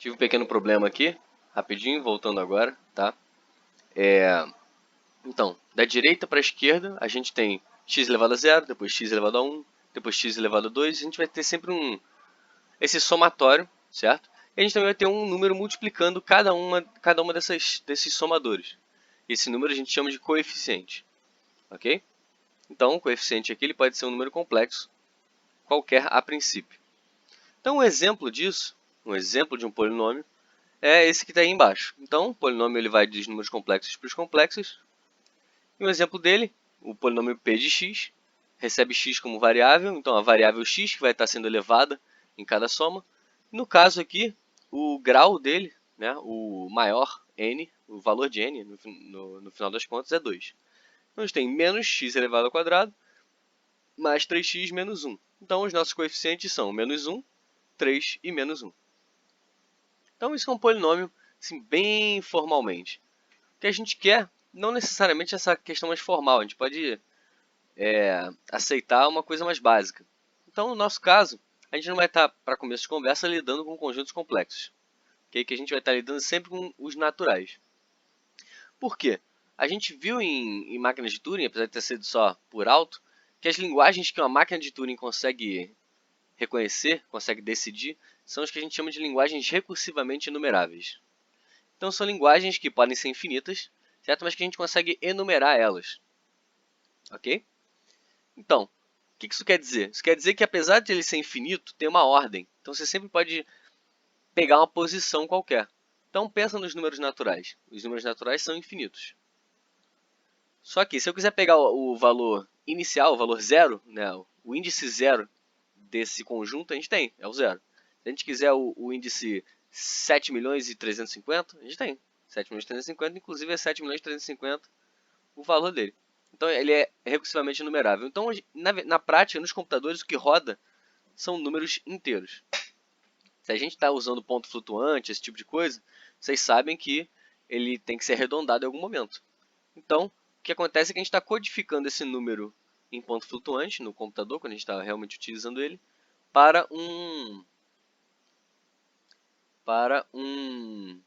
Tive um pequeno problema aqui, rapidinho, voltando agora, tá? Então, da direita para a esquerda, a gente tem x elevado a 0, depois x elevado a 1, depois x elevado a 2, a gente vai ter sempre esse somatório, certo? E a gente também vai ter um número multiplicando cada uma desses somadores. Esse número a gente chama de coeficiente, ok? Então, o coeficiente aqui ele pode ser um número complexo, qualquer a princípio. Então, um exemplo disso, um exemplo de um polinômio, é esse que está aí embaixo. Então, o polinômio ele vai dos números complexos para os complexos. E um exemplo dele, o polinômio p de x, recebe x como variável, então a variável x que vai estar sendo elevada em cada soma. No caso aqui, o grau dele, né, o maior n, o valor de n, no final das contas, é 2. Então, a gente tem menos x elevado ao quadrado, mais 3x menos 1. Então, os nossos coeficientes são menos 1, 3 e menos 1. Então, isso é um polinômio, assim, bem formalmente. O que a gente quer, não necessariamente essa questão mais formal, a gente pode aceitar uma coisa mais básica. Então, no nosso caso, a gente não vai estar, para começo de conversa, lidando com conjuntos complexos. Okay? Que a gente vai estar lidando sempre com os naturais. Por quê? A gente viu em máquinas de Turing, apesar de ter sido só por alto, que as linguagens que uma máquina de Turing consegue reconhecer, consegue decidir, são as que a gente chama de linguagens recursivamente enumeráveis. Então, são linguagens que podem ser infinitas, certo? Mas que a gente consegue enumerar elas. Ok? Então, o que isso quer dizer? Isso quer dizer que apesar de ele ser infinito, tem uma ordem. Então você sempre pode pegar uma posição qualquer. Então pensa nos números naturais. Os números naturais são infinitos. Só que se eu quiser pegar o valor inicial, o valor zero, né, o índice zero desse conjunto, a gente tem, é o zero. Se a gente quiser o índice 7 milhões e 350, a gente tem. 7 milhões e 350, inclusive é 7 milhões e 350 o valor dele. Então ele é recursivamente numerável. Então na prática, nos computadores, o que roda são números inteiros. Se a gente está usando ponto flutuante, esse tipo de coisa, vocês sabem que ele tem que ser arredondado em algum momento. Então, o que acontece é que a gente está codificando esse número em ponto flutuante no computador, quando a gente está realmente utilizando ele, para um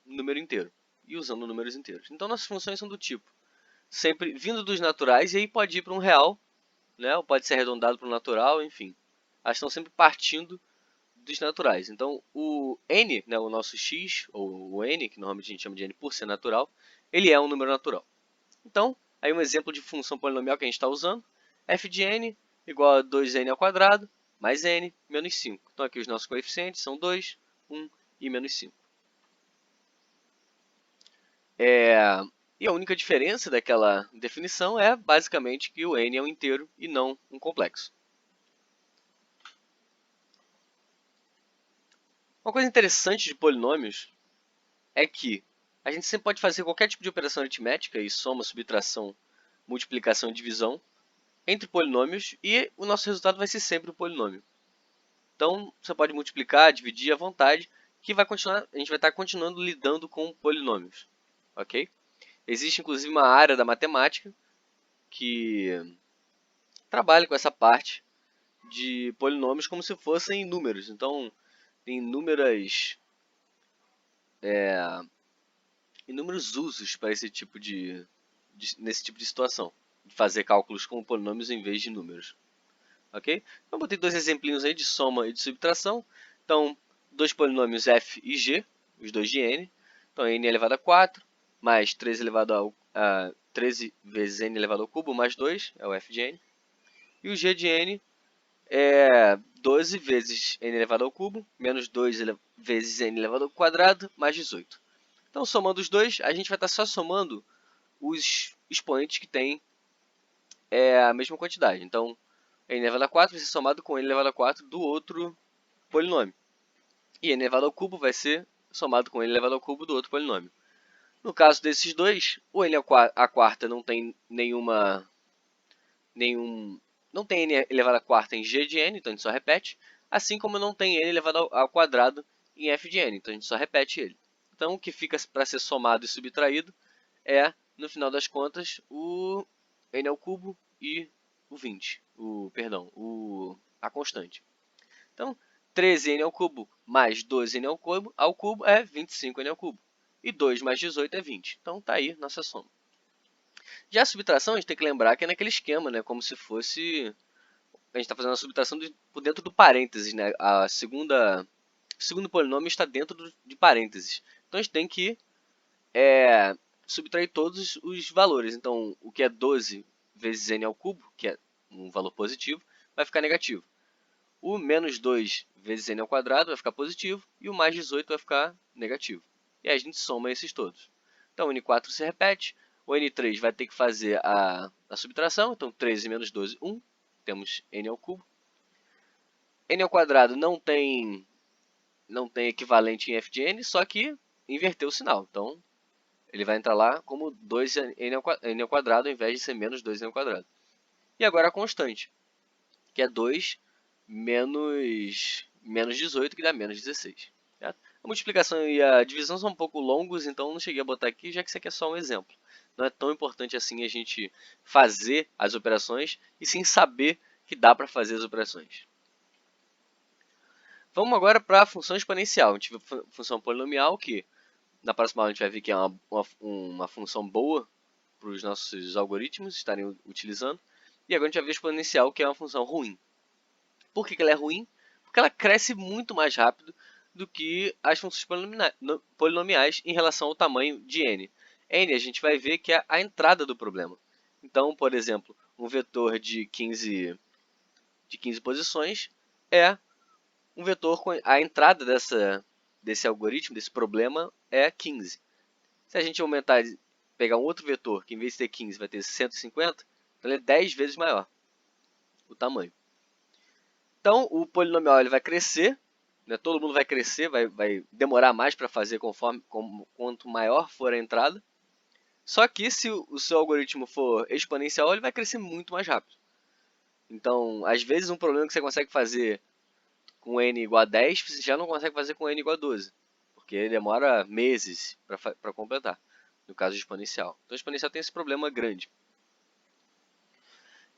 número inteiro. E usando números inteiros. Então, nossas funções são do tipo sempre vindo dos naturais, e aí pode ir para um real, né? Ou pode ser arredondado para um natural, enfim. Elas estão sempre partindo dos naturais. Então, o n, né, o nosso x, ou o n, que normalmente a gente chama de n por ser natural, ele é um número natural. Então, aí um exemplo de função polinomial que a gente está usando, f de n igual a 2n ao quadrado mais n menos 5. Então, aqui os nossos coeficientes são 2, 1 e menos 5. E a única diferença daquela definição é basicamente que o n é um inteiro e não um complexo. Uma coisa interessante de polinômios é que a gente sempre pode fazer qualquer tipo de operação aritmética, e soma, subtração, multiplicação e divisão, entre polinômios, e o nosso resultado vai ser sempre um polinômio. Então, você pode multiplicar, dividir à vontade, que a gente vai estar continuando lidando com polinômios. Ok? Existe inclusive uma área da matemática que trabalha com essa parte de polinômios como se fossem números. Então, tem inúmeros usos para nesse tipo de situação, de fazer cálculos com polinômios em vez de números. Ok? Eu botei dois exemplinhos aí de soma e de subtração. Então, dois polinômios f e g, os dois de n. Então, n elevado a 4, mais 13 elevado a 13 vezes n elevado ao cubo, mais 2, é o f de n. E o g de n é 12 vezes n elevado ao cubo, menos 2 vezes n elevado ao quadrado, mais 18. Então, somando os dois, a gente vai estar só somando os expoentes que têm a mesma quantidade. Então, n elevado a 4 vai ser somado com n elevado a 4 do outro polinômio. E n elevado ao cubo vai ser somado com n elevado ao cubo do outro polinômio. No caso desses dois, o n a quarta não tem não tem n elevado a quarta em g de n, então a gente só repete. Assim como não tem n elevado ao quadrado em f de n, então a gente só repete ele. Então o que fica para ser somado e subtraído é, no final das contas, o n ao cubo e o 20. A constante. Então, 13n ao cubo mais 12n ao cubo é 25n ao cubo. E 2 mais 18 é 20. Então tá aí nossa soma. Já a subtração, a gente tem que lembrar que é naquele esquema, né? Como se fosse... A gente está fazendo a subtração por dentro do parênteses, né? O segundo polinômio está dentro de parênteses. Então a gente tem que subtrair todos os valores. Então o que é 12 vezes n ao cubo, que é um valor positivo, vai ficar negativo. O menos 2 vezes n ao quadrado vai ficar positivo e o mais 18 vai ficar negativo. E aí a gente soma esses todos. Então o n4 se repete, o n3 vai ter que fazer a subtração, então 13 menos 12, 1. Temos n ao cubo. N ao quadrado não tem equivalente em f de n, só que inverteu o sinal. Então ele vai entrar lá como 2n ao quadrado ao invés de ser menos 2n ao quadrado. E agora a constante, que é 2 menos 18, que dá menos 16. Certo? A multiplicação e a divisão são um pouco longos, então não cheguei a botar aqui, já que isso aqui é só um exemplo. Não é tão importante assim a gente fazer as operações, e sim saber que dá para fazer as operações. Vamos agora para a função exponencial. A gente viu a função polinomial, que na próxima aula a gente vai ver que é uma função boa para os nossos algoritmos estarem utilizando. E agora a gente vai ver a exponencial, que é uma função ruim. Por que ela é ruim? Porque ela cresce muito mais rápido do que as funções polinomiais em relação ao tamanho de n. N a gente vai ver que é a entrada do problema. Então, por exemplo, um vetor de 15 posições é um vetor com a entrada desse algoritmo, desse problema, é 15. Se a gente aumentar, pegar um outro vetor que em vez de ter 15 vai ter 150, então ele é 10 vezes maior o tamanho. Então o polinomial ele vai crescer, né? Todo mundo vai crescer, vai demorar mais para fazer quanto maior for a entrada. Só que se o seu algoritmo for exponencial, ele vai crescer muito mais rápido. Então, às vezes um problema que você consegue fazer com n igual a 10, você já não consegue fazer com n igual a 12. Porque demora meses para completar, no caso de exponencial. Então, o exponencial tem esse problema grande.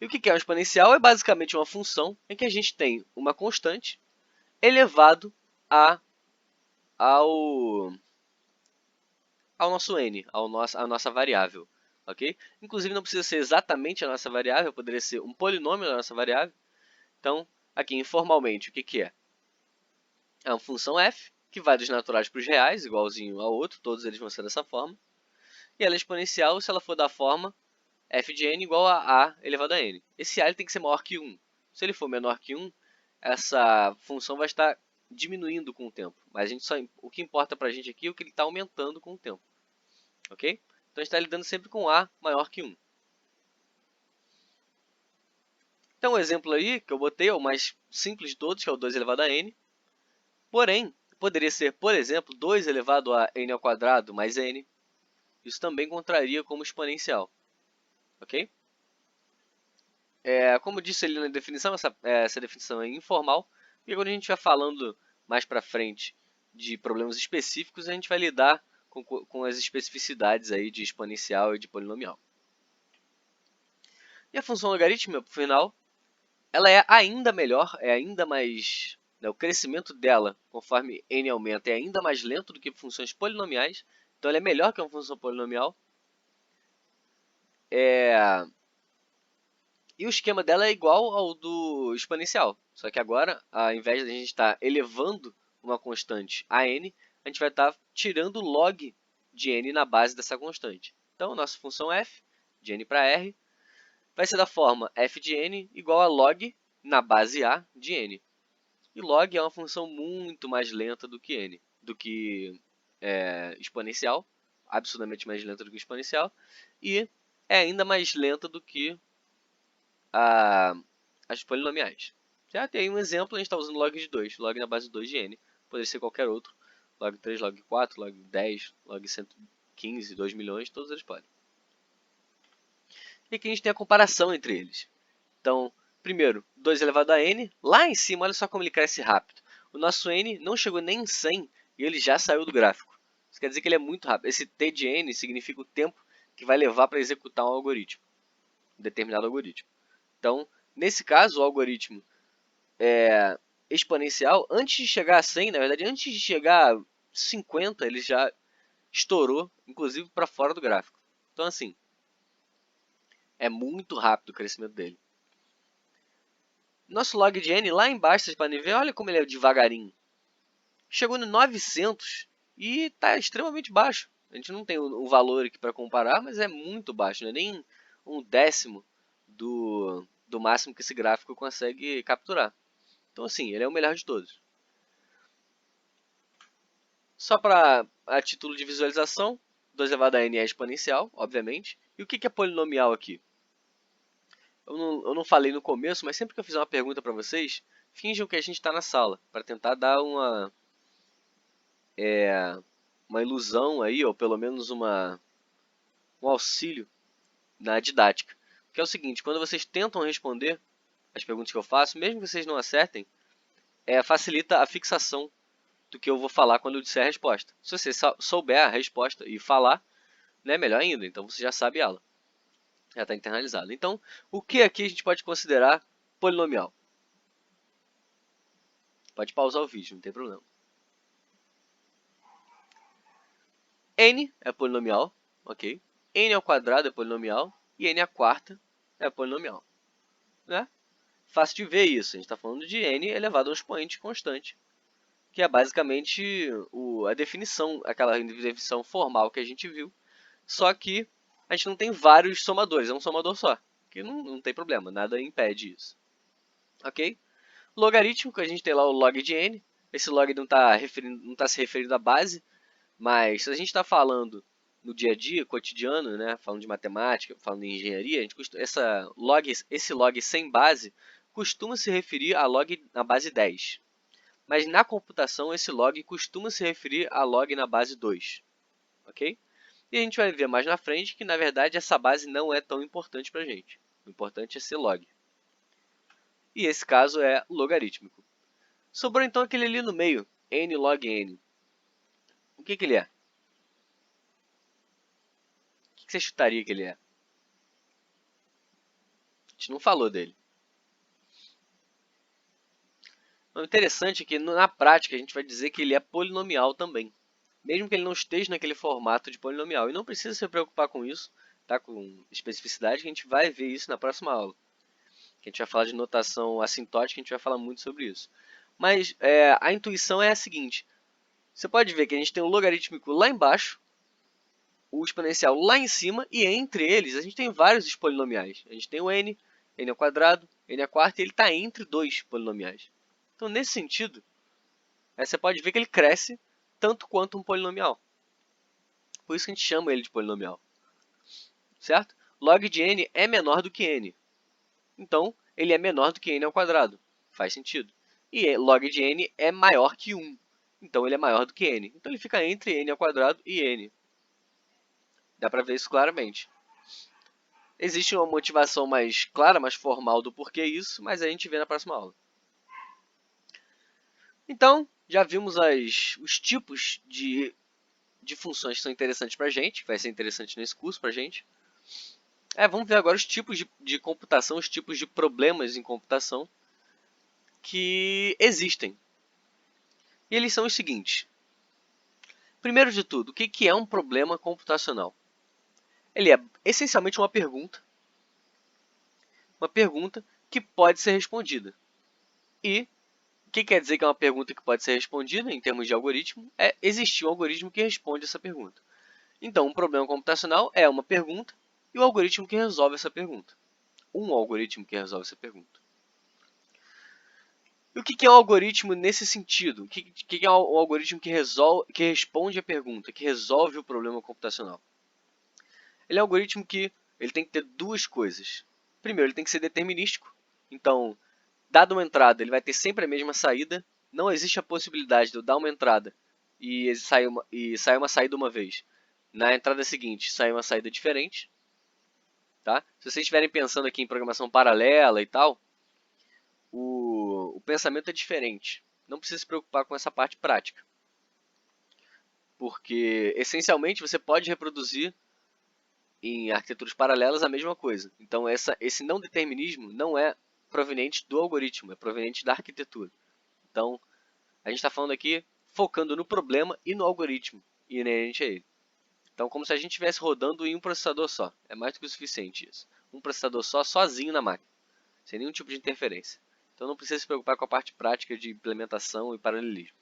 E o que é um exponencial? É basicamente uma função em que a gente tem uma constante elevado ao nosso n, à nossa variável. Okay? Inclusive, não precisa ser exatamente a nossa variável, poderia ser um polinômio da nossa variável. Então, aqui informalmente, o que é? É uma função f, que vai dos naturais para os reais, igualzinho ao outro, todos eles vão ser dessa forma. E ela é exponencial se ela for da forma f de n igual a elevado a n. Esse a ele tem que ser maior que 1. Se ele for menor que 1, essa função vai estar diminuindo com o tempo. Mas o que importa para a gente aqui é o que ele está aumentando com o tempo. Ok? Então a gente está lidando sempre com a maior que 1. Então o exemplo aí que eu botei é o mais simples de todos, que é o 2 elevado a n. Porém, poderia ser, por exemplo, 2 elevado a n ao quadrado mais n. Isso também contraria como exponencial. Ok? Como eu disse ali na definição, essa definição é informal. E quando a gente vai falando mais para frente de problemas específicos, a gente vai lidar com as especificidades aí de exponencial e de polinomial. E a função logarítmica, por final, ela é ainda melhor, é ainda mais... Né, o crescimento dela, conforme n aumenta, é ainda mais lento do que funções polinomiais. Então ela é melhor que uma função polinomial. E o esquema dela é igual ao do exponencial. Só que agora, ao invés de a gente estar elevando uma constante a n, a gente vai estar tirando o log de n na base dessa constante. Então, nossa função f, de n para r, vai ser da forma f de n igual a log na base a de n. E log é uma função muito mais lenta do que n, do que exponencial, absurdamente mais lenta do que exponencial, e é ainda mais lenta do que as polinomiais. Já tem um exemplo, a gente está usando log de 2, log na base de 2 de n. Poderia ser qualquer outro, log 3, log 4, log 10, log 115, 2 milhões, todos eles podem. E aqui a gente tem a comparação entre eles. Então, primeiro, 2 elevado a n, lá em cima, olha só como ele cresce rápido. O nosso n não chegou nem em 100 e ele já saiu do gráfico. Isso quer dizer que ele é muito rápido. Esse t de n significa o tempo que vai levar para executar um algoritmo, um determinado algoritmo. Então, nesse caso, o algoritmo exponencial, antes de chegar a 100, na verdade, antes de chegar a 50, ele já estourou, inclusive para fora do gráfico. Então, assim, é muito rápido o crescimento dele. Nosso log de N lá embaixo, vocês podem ver, olha como ele é devagarinho. Chegou no 900 e está extremamente baixo. A gente não tem o valor aqui para comparar, mas é muito baixo, não é nem um décimo do máximo que esse gráfico consegue capturar. Então, assim, ele é o melhor de todos. Só para a título de visualização, 2 elevado a n é exponencial, obviamente. E o que é polinomial aqui? Eu não falei no começo, mas sempre que eu fizer uma pergunta para vocês, finjam que a gente está na sala, para tentar dar uma ilusão aí, ou pelo menos um auxílio na didática. Que é o seguinte, quando vocês tentam responder as perguntas que eu faço, mesmo que vocês não acertem, facilita a fixação do que eu vou falar quando eu disser a resposta. Se você souber a resposta e falar, né, melhor ainda, então você já sabe ela. Já está internalizado. Então, o que aqui a gente pode considerar polinomial? Pode pausar o vídeo, não tem problema. N é polinomial, ok? N ao quadrado é polinomial e N à quarta é polinomial. Né? Fácil de ver isso, a gente está falando de N elevado a um expoente constante, que é basicamente a definição, aquela definição formal que a gente viu, só que a gente não tem vários somadores, é um somador só, que não tem problema, nada impede isso. Ok? Logarítmico, a gente tem lá o log de N, esse log não está se referindo à base, mas se a gente está falando no dia a dia, cotidiano, né, falando de matemática, falando de engenharia, a gente esse log sem base costuma se referir a log na base 10. Mas na computação, esse log costuma se referir a log na base 2. Ok? E a gente vai ver mais na frente que, na verdade, essa base não é tão importante para a gente. O importante é ser log. E esse caso é logarítmico. Sobrou então aquele ali no meio, n log n. O que ele é? O que você chutaria que ele é? A gente não falou dele. O interessante é que na prática a gente vai dizer que ele é polinomial também. Mesmo que ele não esteja naquele formato de polinomial. E não precisa se preocupar com isso, tá? Com especificidade, que a gente vai ver isso na próxima aula. Que a gente vai falar de notação assintótica, a gente vai falar muito sobre isso. Mas a intuição é a seguinte. Você pode ver que a gente tem um logarítmico lá embaixo, o exponencial lá em cima, e entre eles a gente tem vários polinomiais. A gente tem o n, n ao quadrado, n à quarta, e ele está entre dois polinomiais. Então, nesse sentido, você pode ver que ele cresce tanto quanto um polinomial. Por isso que a gente chama ele de polinomial. Certo? Log de n é menor do que n. Então, ele é menor do que n ao quadrado. Faz sentido. E log de n é maior que 1. Então, ele é maior do que n. Então, ele fica entre n ao quadrado e n. Dá para ver isso claramente. Existe uma motivação mais clara, mais formal do porquê isso, mas a gente vê na próxima aula. Então, já vimos os tipos de funções que são interessantes para a gente, que vai ser interessante nesse curso para a gente. Vamos ver agora os tipos de computação, os tipos de problemas em computação que existem. E eles são os seguintes. Primeiro de tudo, o que é um problema computacional? Ele é essencialmente uma pergunta que pode ser respondida. E o que quer dizer que é uma pergunta que pode ser respondida em termos de algoritmo? É existir um algoritmo que responde essa pergunta. Então, um problema computacional é uma pergunta e o algoritmo que resolve essa pergunta. Um algoritmo que resolve essa pergunta. E o que é um algoritmo nesse sentido? O que é um algoritmo que responde a pergunta, que resolve o problema computacional? Ele é um algoritmo que ele tem que ter duas coisas. Primeiro, ele tem que ser determinístico. Então, dada uma entrada, ele vai ter sempre a mesma saída. Não existe a possibilidade de eu dar uma entrada e sair uma saída uma vez. Na entrada seguinte, sair uma saída diferente. Tá? Se vocês estiverem pensando aqui em programação paralela e tal, o pensamento é diferente. Não precisa se preocupar com essa parte prática. Porque, essencialmente, você pode reproduzir em arquiteturas paralelas a mesma coisa. Então, esse não determinismo não é proveniente do algoritmo, é proveniente da arquitetura. Então, a gente está falando aqui focando no problema e no algoritmo inerente a ele. Então, como se a gente estivesse rodando em um processador só. É mais do que o suficiente isso. Um processador só, sozinho na máquina, sem nenhum tipo de interferência. Então, não precisa se preocupar com a parte prática de implementação e paralelismo.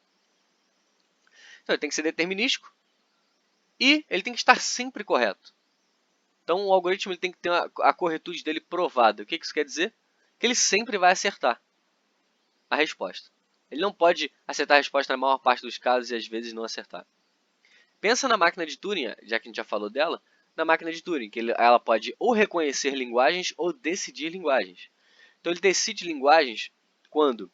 Então, ele tem que ser determinístico e ele tem que estar sempre correto. Então, o algoritmo ele tem que ter a corretude dele provada. O que isso quer dizer? Que ele sempre vai acertar a resposta. Ele não pode acertar a resposta na maior parte dos casos e às vezes não acertar. Pensa na máquina de Turing, já que a gente já falou dela, na máquina de Turing, que ela pode ou reconhecer linguagens ou decidir linguagens. Então ele decide linguagens quando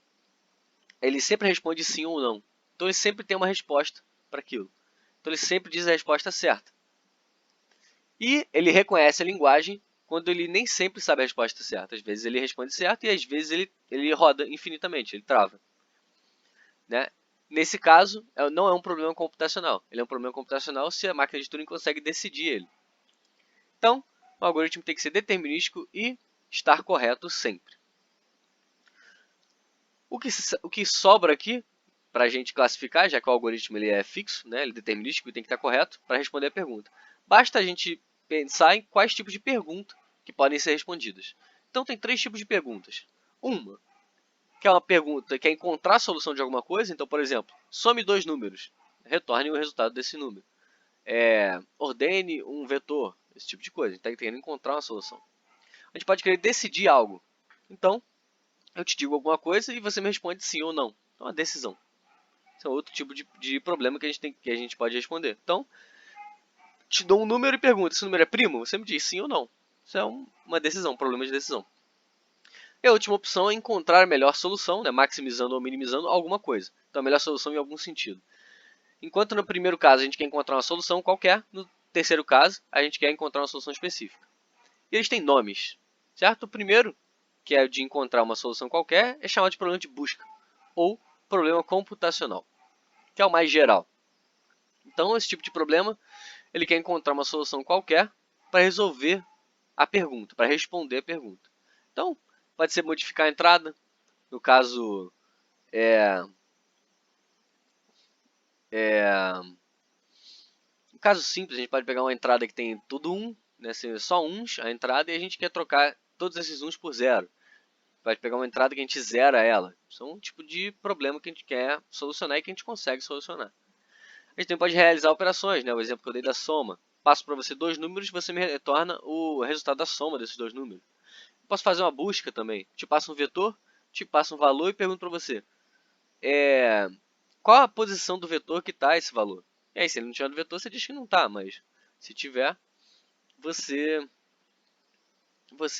ele sempre responde sim ou não. Então ele sempre tem uma resposta para aquilo. Então ele sempre diz a resposta certa. E ele reconhece a linguagem quando ele nem sempre sabe a resposta certa. Às vezes ele responde certo e às vezes ele roda infinitamente, ele trava. Né? Nesse caso, não é um problema computacional. Ele é um problema computacional se a máquina de Turing consegue decidir ele. Então, o algoritmo tem que ser determinístico e estar correto sempre. O que sobra aqui para a gente classificar, já que o algoritmo ele é fixo, né, ele é determinístico e tem que estar correto, para responder a pergunta. Basta a gente pensar em quais tipos de pergunta que podem ser respondidas. Então, tem 3 tipos de perguntas. Uma, que é uma pergunta que é encontrar a solução de alguma coisa. Então, por exemplo, some 2 números, retorne o resultado desse número. Ordene um vetor, esse tipo de coisa. A gente está querendo encontrar uma solução. A gente pode querer decidir algo. Então, eu te digo alguma coisa e você me responde sim ou não. Então, é uma decisão. Esse é outro tipo de problema que a gente pode responder. Então, te dou um número e pergunto, esse número é primo? Você me diz sim ou não. Isso é uma decisão, um problema de decisão. E a última opção é encontrar a melhor solução, né, maximizando ou minimizando alguma coisa. Então, a melhor solução em algum sentido. Enquanto no primeiro caso a gente quer encontrar uma solução qualquer, no terceiro caso a gente quer encontrar uma solução específica. E eles têm nomes, certo? O primeiro, que é o de encontrar uma solução qualquer, é chamado de problema de busca, ou problema computacional, que é o mais geral. Então, esse tipo de problema, ele quer encontrar uma solução qualquer para resolver a pergunta, para responder a pergunta. Então, pode ser modificar a entrada, no caso, no caso simples, a gente pode pegar uma entrada que tem tudo 1, né, só uns a entrada, e a gente quer trocar todos esses uns por 0. Pode pegar uma entrada que a gente zera ela. Isso é um tipo de problema que a gente quer solucionar e que a gente consegue solucionar. A gente também pode realizar operações, né? O exemplo que eu dei da soma. Passo para você 2 números e você me retorna o resultado da soma desses 2 números. Eu posso fazer uma busca também. Te passo um vetor, te passo um valor e pergunto para você. Qual a posição do vetor que está esse valor? E aí, se ele não tiver no vetor, você diz que não está, mas se tiver, você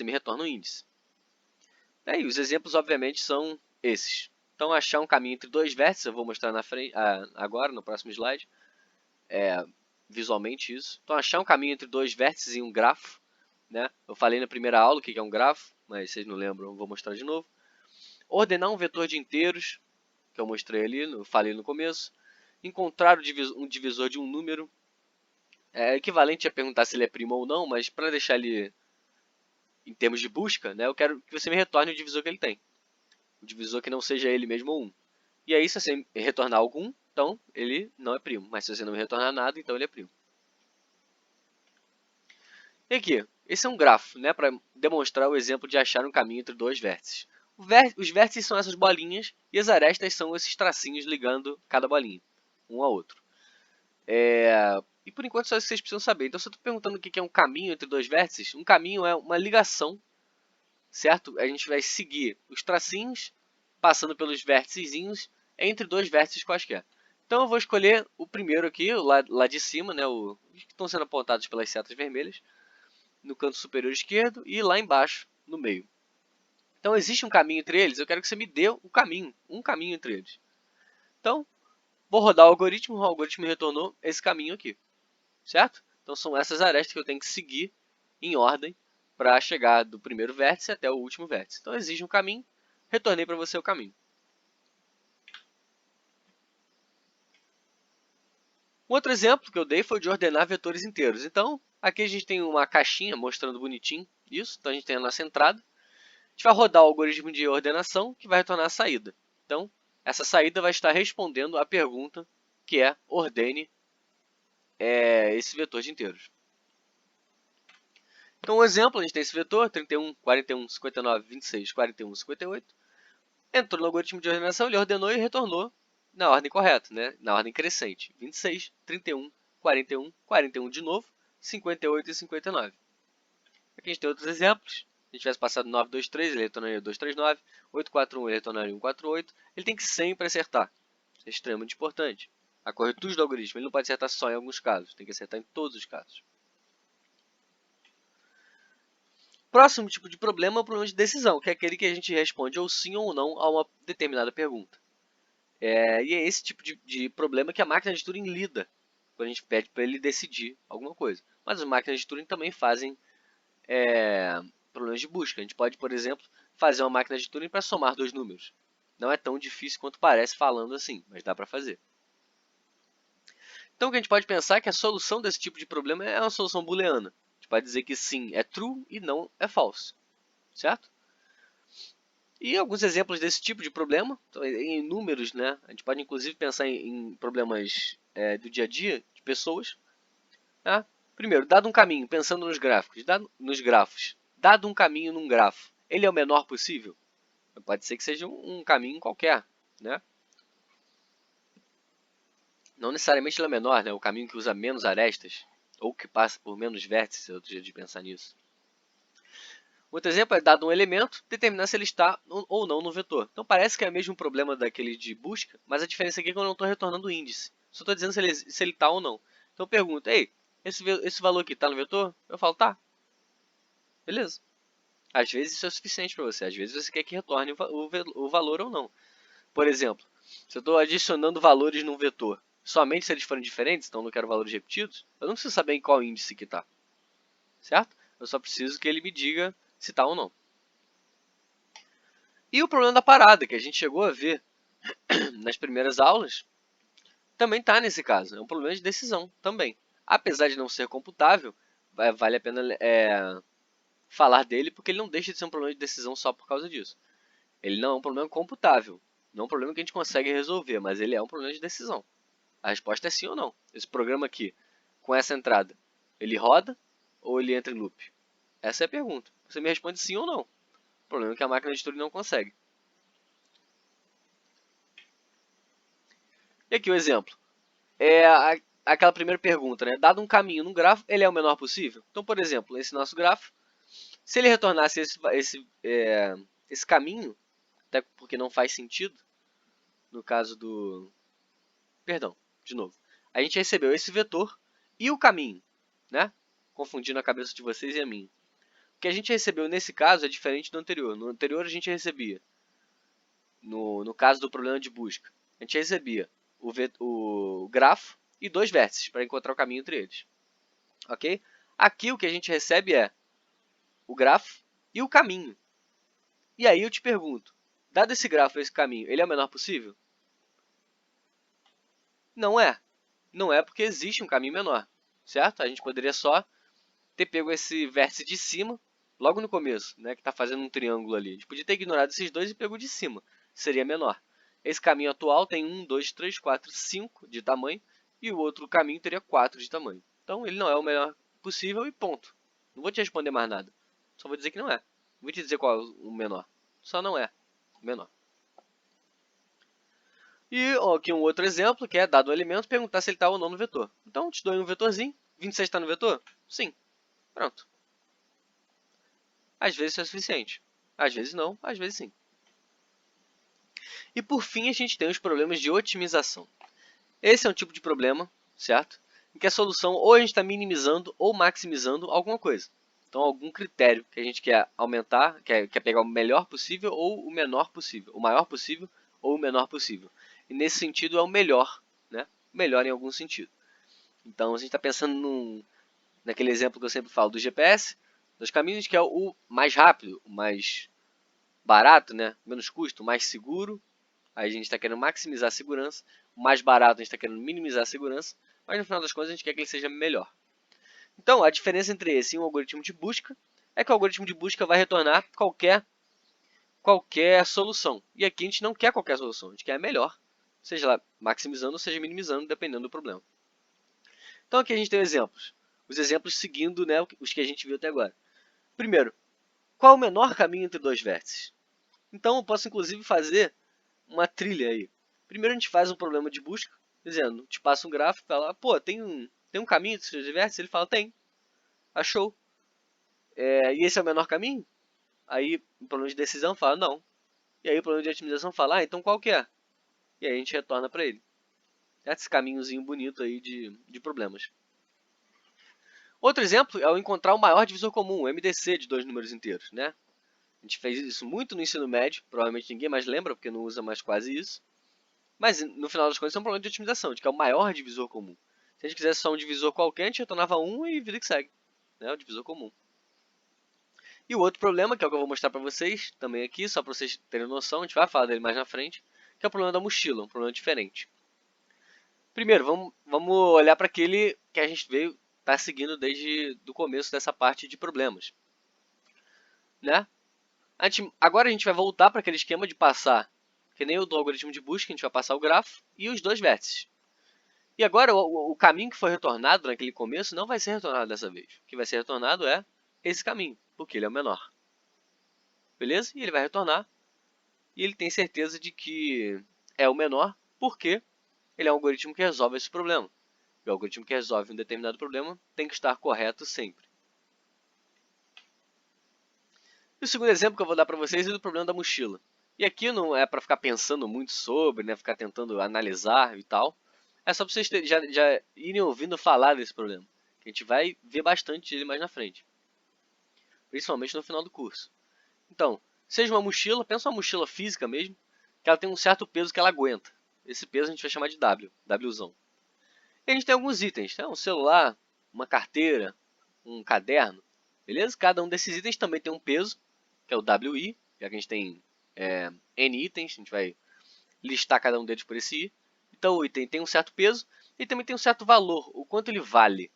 me retorna um índice. E os exemplos, obviamente, são esses. Então, achar um caminho entre 2 vértices, eu vou mostrar na frente, agora, no próximo slide, visualmente isso. Então, achar um caminho entre 2 vértices em um grafo. Né? Eu falei na primeira aula o que é um grafo, mas vocês não lembram, eu vou mostrar de novo. Ordenar um vetor de inteiros, que eu mostrei ali, falei no começo. Encontrar um divisor de um número. É equivalente a perguntar se ele é primo ou não, mas para deixar ele em termos de busca, né, eu quero que você me retorne o divisor que ele tem. O divisor que não seja ele mesmo 1. E aí, se você retornar algum, então ele não é primo. Mas se você não me retornar nada, então ele é primo. E aqui, esse é um grafo, né, para demonstrar o exemplo de achar um caminho entre 2 vértices. Os vértices são essas bolinhas e as arestas são esses tracinhos ligando cada bolinha, um ao outro. E por enquanto só isso que vocês precisam saber. Então, se eu estou perguntando o que é um caminho entre 2 vértices, um caminho é uma ligação, certo? A gente vai seguir os tracinhos, passando pelos vértices entre 2 vértices quaisquer. Então, eu vou escolher o primeiro aqui, lá de cima, né, os que estão sendo apontados pelas setas vermelhas, no canto superior esquerdo e lá embaixo, no meio. Então, existe um caminho entre eles, eu quero que você me dê um caminho entre eles. Então, vou rodar o algoritmo me retornou esse caminho aqui, certo? Então, são essas arestas que eu tenho que seguir em ordem para chegar do primeiro vértice até o último vértice. Então, existe um caminho, retornei para você o caminho. Um outro exemplo que eu dei foi de ordenar vetores inteiros. Então, aqui a gente tem uma caixinha mostrando bonitinho isso. Então, a gente tem a nossa entrada. A gente vai rodar o algoritmo de ordenação que vai retornar a saída. Então, essa saída vai estar respondendo a pergunta que é ordene esse vetor de inteiros. Então, um exemplo, a gente tem esse vetor, 31, 41, 59, 26, 41, 58. Entrou no algoritmo de ordenação, ele ordenou e retornou na ordem correta, né? Na ordem crescente. 26, 31, 41, 41 de novo, 58 e 59. Aqui a gente tem outros exemplos. Se a gente tivesse passado 923, ele retornaria 239. 841, ele retornaria 148. Ele tem que sempre acertar. Isso é extremamente importante. A corretude do algoritmo, ele não pode acertar só em alguns casos. Tem que acertar em todos os casos. Próximo tipo de problema é o problema de decisão, que é aquele que a gente responde ou sim ou não a uma determinada pergunta. E é esse tipo de problema que a máquina de Turing lida quando a gente pede para ele decidir alguma coisa. Mas as máquinas de Turing também fazem problemas de busca. A gente pode, por exemplo, fazer uma máquina de Turing para somar dois números. Não é tão difícil quanto parece falando assim, mas dá para fazer. Então, o que a gente pode pensar é que a solução desse tipo de problema é uma solução booleana. A gente pode dizer que sim é true e não é false, certo? E alguns exemplos desse tipo de problema, em números, né? A gente pode inclusive pensar em problemas do dia a dia, de pessoas. Tá? Primeiro, dado um caminho, pensando nos grafos, dado um caminho num grafo, ele é o menor possível? Pode ser que seja um caminho qualquer, né? Não necessariamente ele é menor, né? O caminho que usa menos arestas, ou que passa por menos vértices, é outro jeito de pensar nisso. Outro exemplo é, dado um elemento, determinar se ele está ou não no vetor. Então parece que é o mesmo problema daquele de busca, mas a diferença aqui é que eu não estou retornando o índice. Só estou dizendo se ele está ou não. Então eu pergunto, ei, esse valor aqui está no vetor? Eu falo, tá. Beleza. Às vezes isso é suficiente para você, às vezes você quer que retorne o valor ou não. Por exemplo, se eu estou adicionando valores num vetor, somente se eles forem diferentes, então eu não quero valores repetidos, eu não preciso saber em qual índice que está. Certo? Eu só preciso que ele me diga se está ou não. E o problema da parada, que a gente chegou a ver nas primeiras aulas, também está nesse caso. É um problema de decisão também. Apesar de não ser computável, vale a pena falar dele, porque ele não deixa de ser um problema de decisão só por causa disso. Ele não é um problema computável. Não é um problema que a gente consegue resolver, mas ele é um problema de decisão. A resposta é sim ou não. Esse programa aqui, com essa entrada, ele roda ou ele entra em loop? Essa é a pergunta. Você me responde sim ou não. O problema é que a máquina de Turing não consegue. E aqui o exemplo. Aquela primeira pergunta, né? Dado um caminho num grafo, ele é o menor possível? Então, por exemplo, esse nosso grafo, se ele retornasse esse caminho, até porque não faz sentido, no caso do... Perdão, de novo. A gente recebeu esse vetor e o caminho, né? Confundindo a cabeça de vocês e a minha. O que a gente recebeu nesse caso é diferente do anterior. No anterior a gente recebia, no caso do problema de busca, a gente recebia o grafo e dois vértices para encontrar o caminho entre eles. Ok? Aqui o que a gente recebe é o grafo e o caminho. E aí eu te pergunto, dado esse grafo e esse caminho, ele é o menor possível? Não é. Não é porque existe um caminho menor, certo? A gente poderia só ter pego esse vértice de cima, logo no começo, né, que está fazendo um triângulo ali. A gente podia ter ignorado esses dois e pegou de cima, seria menor. Esse caminho atual tem 1, 2, 3, 4, 5 de tamanho, e o outro caminho teria 4 de tamanho. Então ele não é o melhor possível e ponto. Não vou te responder mais nada. Só vou dizer que não é. Não vou te dizer qual é o menor. Só não é o menor. E aqui um outro exemplo, que é, dado o elemento, perguntar se ele está ou não no vetor. Então, te dou um vetorzinho. 26 está no vetor? Sim. Pronto. Às vezes isso é suficiente. Às vezes não, às vezes sim. E por fim, a gente tem os problemas de otimização. Esse é um tipo de problema, certo? Em que a solução ou a gente está minimizando ou maximizando alguma coisa. Então, algum critério que a gente quer aumentar, quer pegar o melhor possível ou o menor possível. O maior possível ou o menor possível. E nesse sentido é o melhor, né? Melhor em algum sentido. Então, a gente está pensando naquele exemplo que eu sempre falo do GPS, dos caminhos, que é o mais rápido, o mais barato, né? Menos custo, mais seguro. Aí a gente está querendo maximizar a segurança. O mais barato a gente está querendo minimizar a segurança. Mas no final das contas a gente quer que ele seja melhor. Então a diferença entre esse e um algoritmo de busca é que o algoritmo de busca vai retornar qualquer qualquer solução. E aqui a gente não quer qualquer solução, a gente quer a melhor, seja lá maximizando ou seja minimizando, dependendo do problema. Então aqui a gente tem exemplos. Os exemplos seguindo, né, os que a gente viu até agora. Primeiro, qual o menor caminho entre dois vértices? Então eu posso inclusive fazer uma trilha aí. Primeiro a gente faz um problema de busca, dizendo, te passa um gráfico e fala, pô, tem um caminho entre os vértices? Ele fala, tem. Achou. E esse é o menor caminho? Aí o problema de decisão fala, não. E aí o problema de otimização fala, então qual que é? E aí a gente retorna para ele. Esse caminhozinho bonito aí de problemas. Outro exemplo é o encontrar o maior divisor comum, o MDC de dois números inteiros, né? A gente fez isso muito no ensino médio, provavelmente ninguém mais lembra, porque não usa mais quase isso. Mas no final das contas é um problema de otimização, de que é o maior divisor comum. Se a gente quisesse só um divisor qualquer, a gente retornava 1 e vida que segue, né? O divisor comum. E o outro problema, que é o que eu vou mostrar para vocês, também aqui, só para vocês terem noção, a gente vai falar dele mais na frente, que é o problema da mochila, um problema diferente. Primeiro, vamos olhar para aquele que a gente veio tá seguindo desde o começo dessa parte de problemas, né? Agora a gente vai voltar para aquele esquema de passar, que nem o do algoritmo de busca, a gente vai passar o grafo e os dois vértices. E agora o caminho que foi retornado naquele começo não vai ser retornado dessa vez. O que vai ser retornado é esse caminho, porque ele é o menor. Beleza? E ele vai retornar. E ele tem certeza de que é o menor, porque ele é um algoritmo que resolve esse problema. E o algoritmo que resolve um determinado problema tem que estar correto sempre. E o segundo exemplo que eu vou dar para vocês é do problema da mochila. E aqui não é para ficar pensando muito sobre, né, ficar tentando analisar e tal. É só para vocês já irem ouvindo falar desse problema. Que a gente vai ver bastante ele mais na frente. Principalmente no final do curso. Então, seja uma mochila, pensa uma mochila física mesmo, que ela tem um certo peso que ela aguenta. Esse peso a gente vai chamar de W, Wzão. E a gente tem alguns itens, né? Um celular, uma carteira, um caderno, beleza? Cada um desses itens também tem um peso, que é o WI, já que a gente tem N itens, a gente vai listar cada um deles por esse I. Então o item tem um certo peso e também tem um certo valor, o quanto ele vale.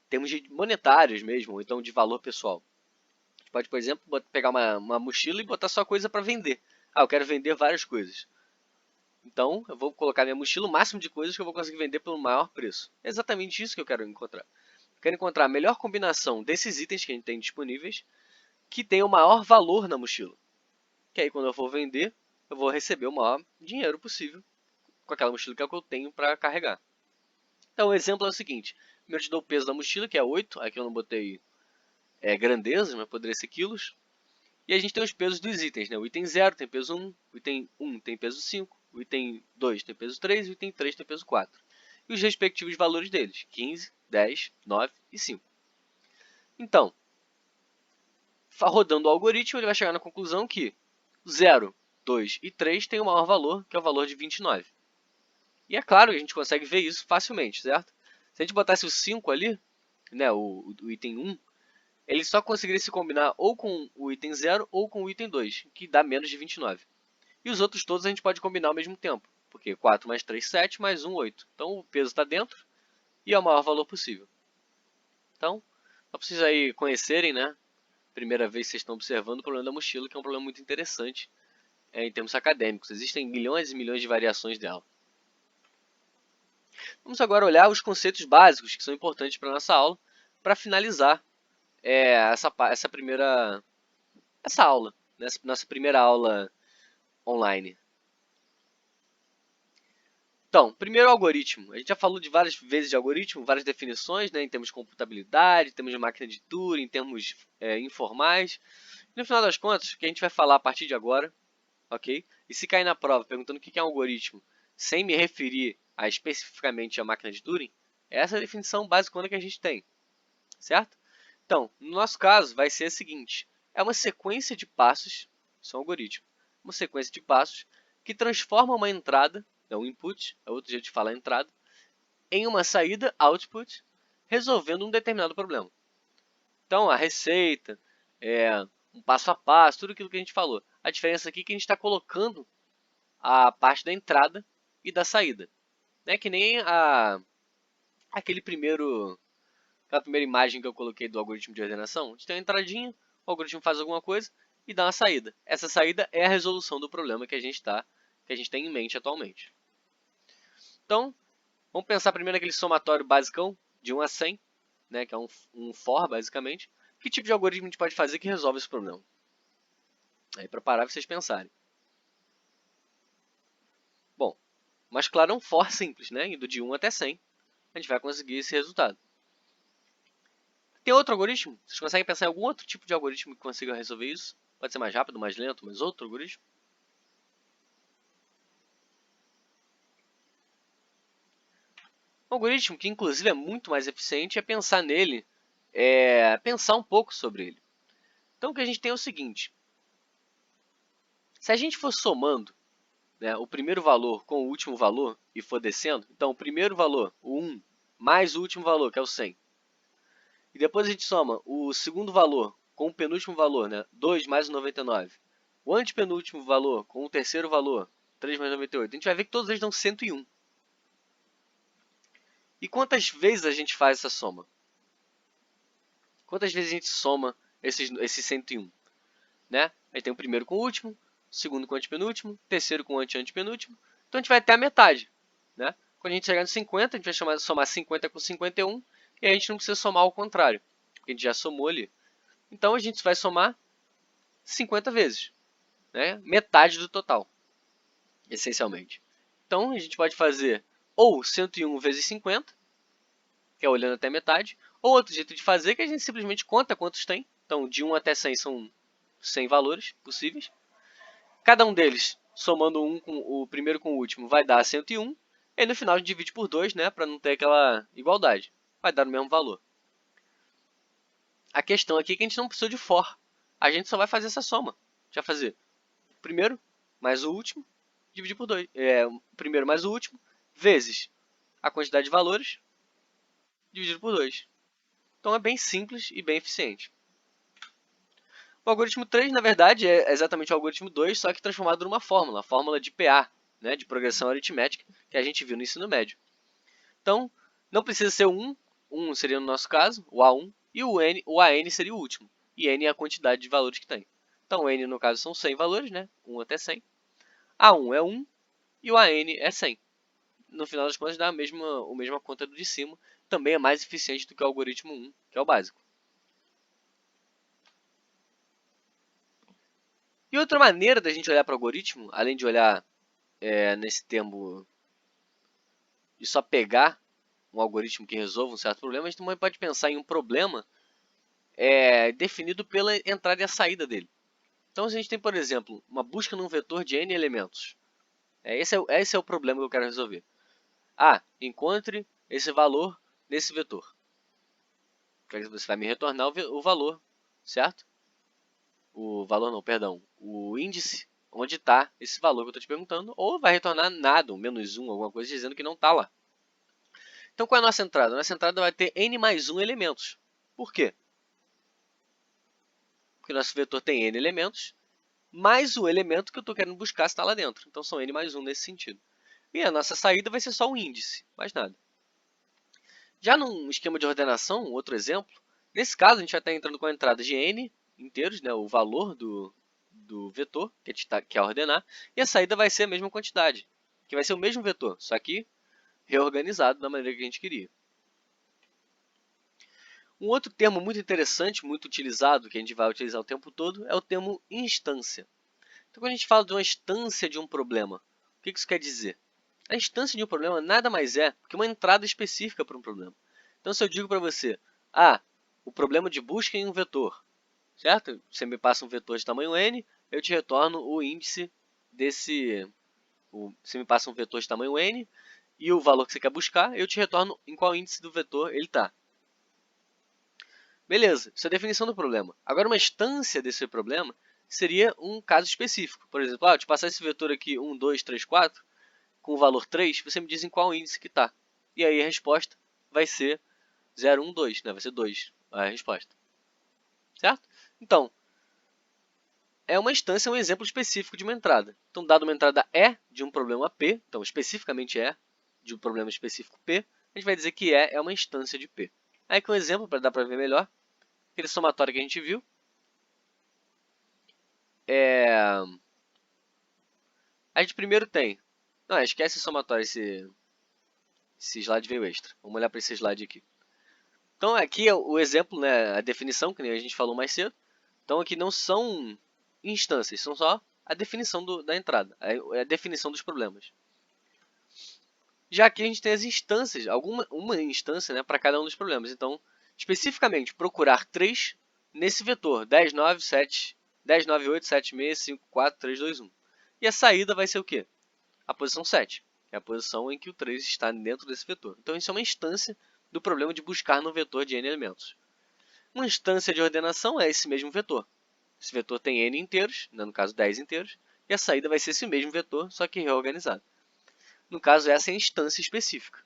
Em termos de monetários mesmo, ou então de valor pessoal. A gente pode, por exemplo, pegar uma mochila e botar só coisa para vender. Ah, eu quero vender várias coisas. Então, eu vou colocar minha mochila o máximo de coisas que eu vou conseguir vender pelo maior preço. É exatamente isso que eu quero encontrar. Eu quero encontrar a melhor combinação desses itens que a gente tem disponíveis que tenha o maior valor na mochila. Que aí, quando eu for vender, eu vou receber o maior dinheiro possível com aquela mochila que é o que eu tenho para carregar. Então, o exemplo é o seguinte. Primeiro eu te dou o peso da mochila, que é 8. Aqui eu não botei grandezas, mas poderia ser quilos. E a gente tem os pesos dos itens, né? O item 0 tem peso 1, o item 1 tem peso 5, o item 2 tem peso 3 e o item 3 tem peso 4. E os respectivos valores deles, 15, 10, 9 e 5. Então, rodando o algoritmo, ele vai chegar na conclusão que 0, 2 e 3 têm o maior valor, que é o valor de 29. E é claro que a gente consegue ver isso facilmente, certo? Se a gente botasse o 5 ali, né, o item 1, ele só conseguiria se combinar ou com o item 0 ou com o item 2, que dá menos de 29. E os outros todos a gente pode combinar ao mesmo tempo, porque 4 mais 3, 7, mais 1, 8. Então o peso está dentro e é o maior valor possível. Então, só para vocês aí conhecerem, né? Primeira vez que vocês estão observando o problema da mochila, que é um problema muito interessante em termos acadêmicos. Existem milhões e milhões de variações dela. Vamos agora olhar os conceitos básicos que são importantes para a nossa aula, para finalizar essa aula, nossa primeira aula online. Então, primeiro algoritmo. A gente já falou de várias vezes de algoritmo, várias definições, né, em termos de computabilidade, em termos de máquina de Turing, em termos informais. No final das contas, o que a gente vai falar a partir de agora, ok? E se cair na prova perguntando o que é um algoritmo, sem me referir especificamente à máquina de Turing, essa é a definição básica que a gente tem, certo? Então, no nosso caso, vai ser a seguinte. É uma sequência de passos, isso é um algoritmo, uma sequência de passos que transforma uma entrada, é um input, é outro jeito de falar entrada, em uma saída, output, resolvendo um determinado problema. Então, a receita, um passo a passo, tudo aquilo que a gente falou. A diferença aqui é que a gente está colocando a parte da entrada e da saída. Não é que nem aquela primeira imagem que eu coloquei do algoritmo de ordenação. A gente tem uma entradinha, o algoritmo faz alguma coisa e dá uma saída. Essa saída é a resolução do problema que a gente tem em mente atualmente. Então, vamos pensar primeiro naquele somatório basicão de 1 a 100, né, que é um for, basicamente. Que tipo de algoritmo a gente pode fazer que resolve esse problema? Aí, para parar, vocês pensarem. Bom, mas claro, é um for simples, né? Indo de 1 até 100, a gente vai conseguir esse resultado. Tem outro algoritmo? Vocês conseguem pensar em algum outro tipo de algoritmo que consiga resolver isso? Pode ser mais rápido, mais lento, mas outro algoritmo? Um algoritmo que, inclusive, é muito mais eficiente é pensar nele, pensar um pouco sobre ele. Então, o que a gente tem é o seguinte. Se a gente for somando, né, o primeiro valor com o último valor e for descendo, então o primeiro valor, o 1, mais o último valor, que é o 100. E depois a gente soma o segundo valor com o penúltimo valor, né, 2 mais o 99. O antepenúltimo valor com o terceiro valor, 3 mais 98. A gente vai ver que todos eles dão 101. E quantas vezes a gente faz essa soma? Quantas vezes a gente soma esses 101? Né? A gente tem o primeiro com o último, o segundo com o antepenúltimo, o terceiro com o antepenúltimo. Então a gente vai até a metade. Né? Quando a gente chegar no 50, a gente vai somar 50 com 51 e a gente não precisa somar ao contrário, porque a gente já somou ali. Então a gente vai somar 50 vezes, né? Metade do total, essencialmente. Então a gente pode fazer ou 101 vezes 50, que é olhando até metade, ou outro jeito de fazer que a gente simplesmente conta quantos tem. Então de 1 até 100 são 100 valores possíveis. Cada um deles, somando o primeiro com o último, vai dar 101. E no final a gente divide por 2, né, para não ter aquela igualdade. Vai dar o mesmo valor. A questão aqui é que a gente não precisa de for. A gente só vai fazer essa soma. A gente vai fazer o primeiro mais o último, dividir por 2. O primeiro mais o último, vezes a quantidade de valores, dividido por 2. Então é bem simples e bem eficiente. O algoritmo 3, na verdade, é exatamente o algoritmo 2, só que transformado numa fórmula, a fórmula de PA, né, de progressão aritmética, que a gente viu no ensino médio. Então, não precisa ser o 1 seria no nosso caso, o A1, e o AN seria o último, e N é a quantidade de valores que tem. Então, o N, no caso, são 100 valores, né, 1 até 100. A1 é 1 e o AN é 100. No final das contas, dá a mesma conta do de cima, também é mais eficiente do que o algoritmo 1, que é o básico. E outra maneira da gente olhar para o algoritmo, além de olhar nesse termo de só pegar um algoritmo que resolva um certo problema, a gente também pode pensar em um problema definido pela entrada e a saída dele. Então, se a gente tem, por exemplo, uma busca num vetor de n elementos, esse é o problema que eu quero resolver. Encontre esse valor nesse vetor. Você vai me retornar o valor, certo? O valor não, perdão, o índice onde está esse valor que eu estou te perguntando, ou vai retornar nada, um -1, alguma coisa dizendo que não está lá. Então, qual é a nossa entrada? A nossa entrada vai ter n mais 1 elementos. Por quê? Porque o nosso vetor tem n elementos, mais o elemento que eu estou querendo buscar está lá dentro. Então, são n mais 1 nesse sentido. E a nossa saída vai ser só um índice, mais nada. Já num esquema de ordenação, outro exemplo, nesse caso a gente vai estar entrando com a entrada de n inteiros, né, o valor do vetor que a gente quer ordenar, e a saída vai ser a mesma quantidade, que vai ser o mesmo vetor, só que reorganizado da maneira que a gente queria. Um outro termo muito interessante, muito utilizado, que a gente vai utilizar o tempo todo, é o termo instância. Então, quando a gente fala de uma instância de um problema, o que isso quer dizer? A instância de um problema nada mais é que uma entrada específica para um problema. Então, se eu digo para você, o problema de busca em um vetor, certo? Você me passa um vetor de tamanho n, eu te retorno o índice desse... Você me passa um vetor de tamanho n e o valor que você quer buscar, eu te retorno em qual índice do vetor ele está. Beleza, isso é a definição do problema. Agora, uma instância desse problema seria um caso específico. Por exemplo, eu te passar esse vetor aqui 1, 2, 3, 4, com o valor 3, você me diz em qual índice que está. E aí a resposta vai ser 0, 1, 2, né? Vai ser 2 a resposta. Certo? Então, é uma instância, um exemplo específico de uma entrada. Então, dado uma entrada E de um problema P, então especificamente E de um problema específico P, a gente vai dizer que E é uma instância de P. Aí, com um exemplo, para dar para ver melhor, aquele somatório que a gente viu, a gente primeiro tem... Não, esquece o somatório, esse slide veio extra. Vamos olhar para esse slide aqui. Então aqui é o exemplo, né, a definição, que nem a gente falou mais cedo. Então aqui não são instâncias, são só a definição da entrada, a definição dos problemas. Já aqui a gente tem as instâncias, uma instância, né, para cada um dos problemas. Então, especificamente, procurar 3 nesse vetor 10, 9, 7, 10, 9, 8, 7, 6, 5, 4, 3, 2, 1. E a saída vai ser o quê? A posição 7, que é a posição em que o 3 está dentro desse vetor. Então, isso é uma instância do problema de buscar no vetor de n elementos. Uma instância de ordenação é esse mesmo vetor. Esse vetor tem n inteiros, no caso 10 inteiros, e a saída vai ser esse mesmo vetor, só que reorganizado. No caso, essa é a instância específica,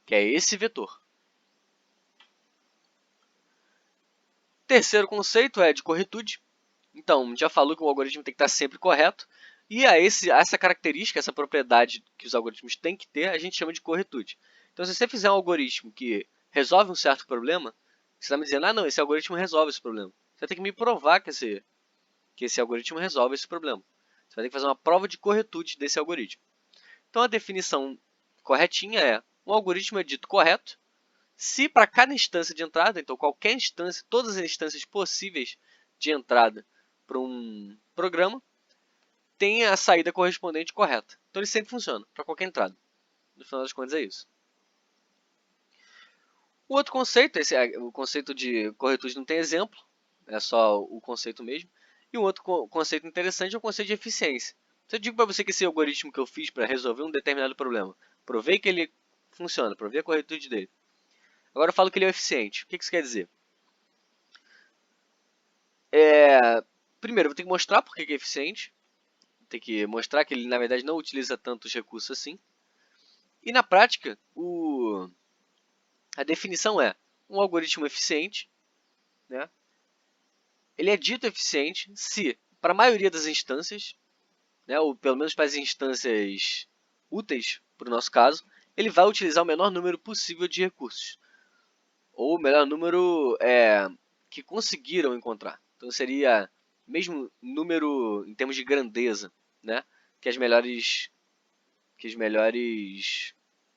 que é esse vetor. Terceiro conceito é de corretude. Então, já falou que o algoritmo tem que estar sempre correto, e a essa característica, essa propriedade que os algoritmos têm que ter, a gente chama de corretude. Então, se você fizer um algoritmo que resolve um certo problema, você está me dizendo, ah não, esse algoritmo resolve esse problema. Você vai ter que me provar que esse algoritmo resolve esse problema. Você vai ter que fazer uma prova de corretude desse algoritmo. Então, a definição corretinha é: um algoritmo é dito correto se para cada instância de entrada, então qualquer instância, todas as instâncias possíveis de entrada para um programa, tem a saída correspondente correta. Então, ele sempre funciona para qualquer entrada. No final das contas, é isso. O outro conceito, o conceito de corretude não tem exemplo, é só o conceito mesmo. E um outro conceito interessante é o conceito de eficiência. Se eu digo para você que esse algoritmo que eu fiz para resolver um determinado problema, provei que ele funciona, provei a corretude dele. Agora eu falo que ele é eficiente. O que isso quer dizer? Primeiro, eu vou ter que mostrar por que é eficiente. Tem que mostrar que ele, na verdade, não utiliza tantos recursos assim. E na prática, a definição é um algoritmo eficiente, né? Ele é dito eficiente se, para a maioria das instâncias, né, ou pelo menos para as instâncias úteis para o nosso caso, ele vai utilizar o menor número possível de recursos. Ou o melhor número que conseguiram encontrar. Então seria mesmo número em termos de grandeza, né, que as melhores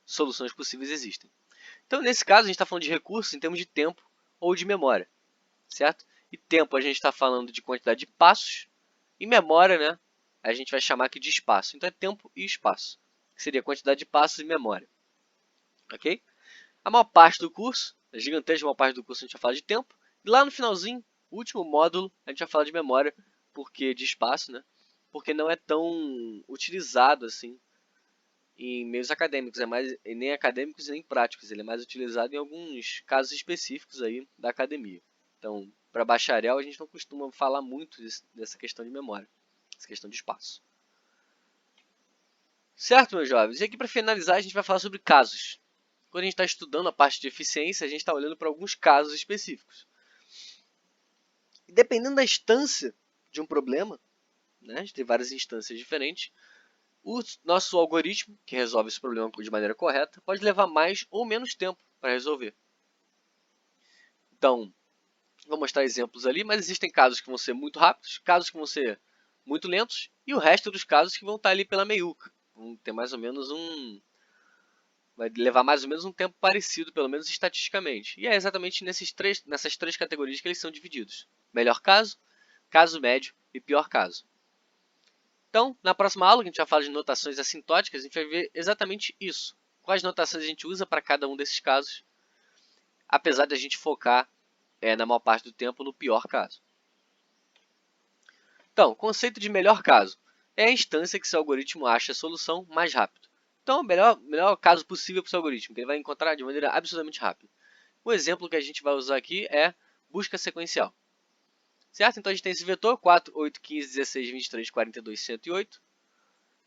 soluções possíveis existem. Então nesse caso a gente está falando de recursos em termos de tempo ou de memória, certo? E tempo a gente está falando de quantidade de passos, e memória, né, a gente vai chamar aqui de espaço. Então é tempo e espaço, que seria a quantidade de passos e memória. Ok? A maior parte do curso, a gigantesca maior parte do curso a gente vai falar de tempo. E lá no finalzinho, o último módulo, a gente vai falar de memória, porque de espaço, né? Porque não é tão utilizado assim em meios acadêmicos, nem acadêmicos nem práticos. Ele é mais utilizado em alguns casos específicos aí da academia. Então, para bacharel, a gente não costuma falar muito dessa questão de memória, essa questão de espaço. Certo, meus jovens? E aqui para finalizar, a gente vai falar sobre casos. Quando a gente está estudando a parte de eficiência, a gente está olhando para alguns casos específicos. E dependendo da instância de um problema, né, a gente tem várias instâncias diferentes, o nosso algoritmo, que resolve esse problema de maneira correta, pode levar mais ou menos tempo para resolver. Então, vou mostrar exemplos ali, mas existem casos que vão ser muito rápidos, casos que vão ser muito lentos, e o resto dos casos que vão estar ali pela meiuca. Vão ter mais ou menos vai levar mais ou menos um tempo parecido, pelo menos estatisticamente. E é exatamente nessas três categorias que eles são divididos. Melhor caso, caso médio e pior caso. Então, na próxima aula, que a gente vai falar de notações assintóticas, a gente vai ver exatamente isso. Quais notações a gente usa para cada um desses casos, apesar de a gente focar, na maior parte do tempo, no pior caso. Então, conceito de melhor caso é a instância que seu algoritmo acha a solução mais rápido. Então, o melhor caso possível para o seu algoritmo, que ele vai encontrar de maneira absolutamente rápida. O exemplo que a gente vai usar aqui é busca sequencial. Certo? Então, a gente tem esse vetor 4, 8, 15, 16, 23, 42, 108.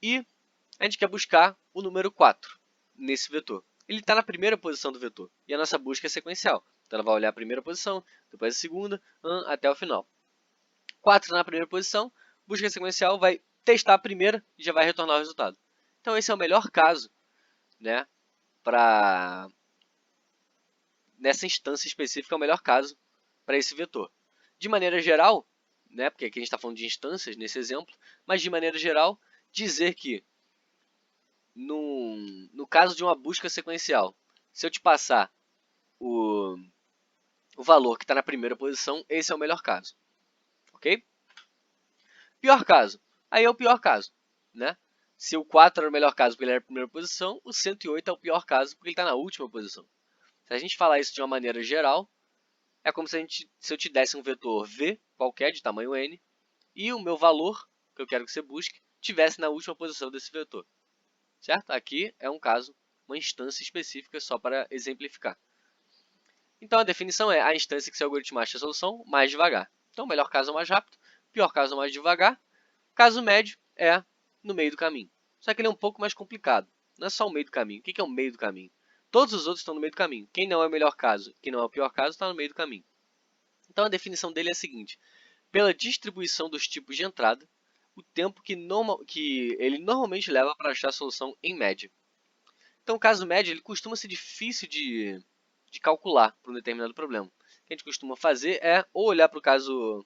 E a gente quer buscar o número 4 nesse vetor. Ele está na primeira posição do vetor. E a nossa busca é sequencial. Então, ela vai olhar a primeira posição, depois a segunda, até o final. 4 na primeira posição, busca sequencial vai testar a primeira e já vai retornar o resultado. Então esse é o melhor caso, né, nessa instância específica é o melhor caso para esse vetor. De maneira geral, né, porque aqui a gente está falando de instâncias nesse exemplo, mas de maneira geral, dizer que no caso de uma busca sequencial, se eu te passar o valor que está na primeira posição, esse é o melhor caso, ok? Pior caso, aí é o pior caso, né? Se o 4 era o melhor caso porque ele era a primeira posição, o 108 é o pior caso porque ele está na última posição. Se a gente falar isso de uma maneira geral, é como se eu te desse um vetor v qualquer de tamanho n e o meu valor, que eu quero que você busque, tivesse na última posição desse vetor. Certo? Aqui é um caso, uma instância específica só para exemplificar. Então a definição é a instância que seu algoritmo acha a solução mais devagar. Então o melhor caso é o mais rápido, pior caso é o mais devagar, caso médio é no meio do caminho. Só que ele é um pouco mais complicado. Não é só o meio do caminho. O que é o meio do caminho? Todos os outros estão no meio do caminho. Quem não é o melhor caso, quem não é o pior caso, está no meio do caminho. Então a definição dele é a seguinte: pela distribuição dos tipos de entrada, o tempo que ele normalmente leva para achar a solução em média. Então o caso médio ele costuma ser difícil de calcular para um determinado problema. O que a gente costuma fazer é ou olhar para o caso,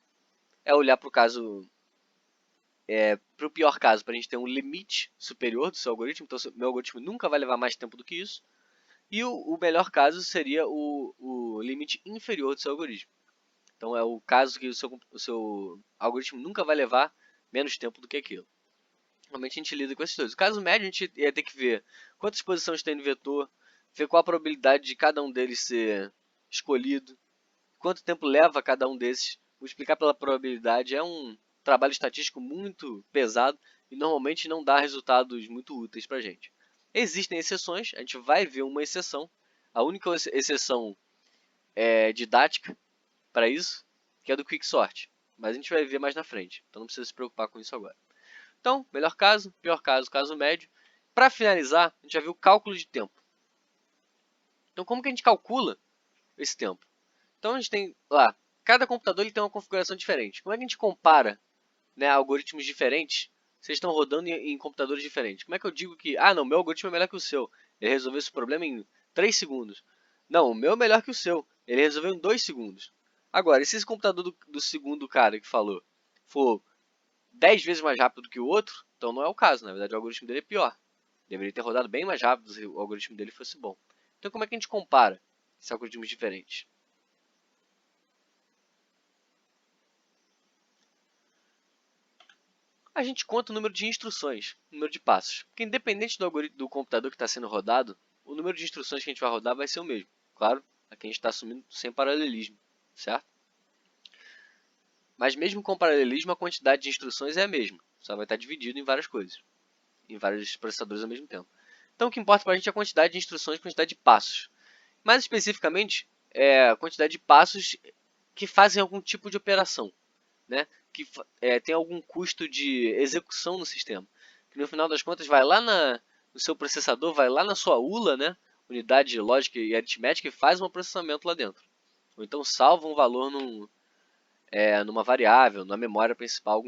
para o pior caso, para a gente ter um limite superior do seu algoritmo. Então meu algoritmo nunca vai levar mais tempo do que isso. E o melhor caso seria o limite inferior do seu algoritmo. Então é o caso que o seu algoritmo nunca vai levar menos tempo do que aquilo. Normalmente a gente lida com esses dois. O caso médio a gente ia ter que ver quantas posições tem no vetor, ver qual a probabilidade de cada um deles ser escolhido, quanto tempo leva cada um desses. Multiplicar pela probabilidade é um trabalho estatístico muito pesado e normalmente não dá resultados muito úteis para a gente. Existem exceções, a gente vai ver uma exceção. A única exceção didática para isso, que é do Quicksort. Mas a gente vai ver mais na frente, então não precisa se preocupar com isso agora. Então, melhor caso, pior caso, caso médio. Para finalizar, a gente já viu o cálculo de tempo. Então, como que a gente calcula esse tempo? Então, a gente tem lá, cada computador ele tem uma configuração diferente. Como é que a gente compara, né, algoritmos diferentes? Vocês estão rodando em computadores diferentes. Como é que eu digo que, não, meu algoritmo é melhor que o seu. Ele resolveu esse problema em 3 segundos. Não, o meu é melhor que o seu. Ele resolveu em 2 segundos. Agora, e se esse computador do segundo cara que falou for 10 vezes mais rápido do que o outro, então não é o caso. Na verdade, o algoritmo dele é pior. Deveria ter rodado bem mais rápido se o algoritmo dele fosse bom. Então, como é que a gente compara esses algoritmos diferentes? A gente conta o número de instruções, o número de passos. Porque independente do computador que está sendo rodado, o número de instruções que a gente vai rodar vai ser o mesmo. Claro, aqui a gente está assumindo sem paralelismo, certo? Mas mesmo com paralelismo, a quantidade de instruções é a mesma. Só vai estar dividido em várias coisas, em vários processadores ao mesmo tempo. Então o que importa para a gente é a quantidade de instruções e a quantidade de passos. Mais especificamente, é a quantidade de passos que fazem algum tipo de operação, né? Que tem algum custo de execução no sistema. Que no final das contas vai lá no seu processador, vai lá na sua ULA, né? Unidade de lógica e aritmética, e faz um processamento lá dentro. Ou então salva um valor numa variável, na memória principal,